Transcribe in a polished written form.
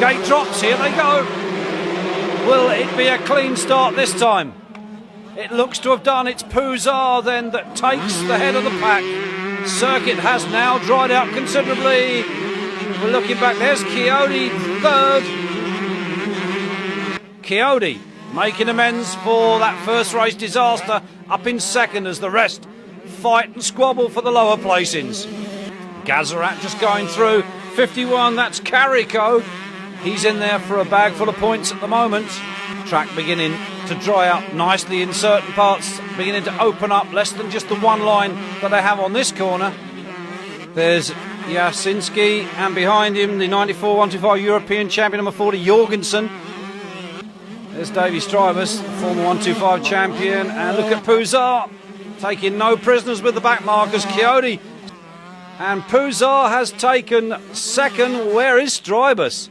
Gate drops, here they go. Will it be a clean start this time? It looks to have done. It's Pouzar then that takes the head of the pack. Circuit has now dried out considerably. We're looking back, there's Chiodi third. Chiodi making amends for that first race disaster, up in second as the rest fight and squabble for the lower placings. Gazarat just going through, 51, that's Carico. He's in there for a bag full of points at the moment. Track beginning to dry out nicely in certain parts, beginning to open up, less than just the one line that they have on this corner. There's Jasinski, and behind him the 94-125 European champion, number 40, Jorgensen. There's Davy Strybus, former 125 champion, and look at Pouzar, taking no prisoners with the back markers. Chiodi, and Pouzar has taken second. Where is Strybus?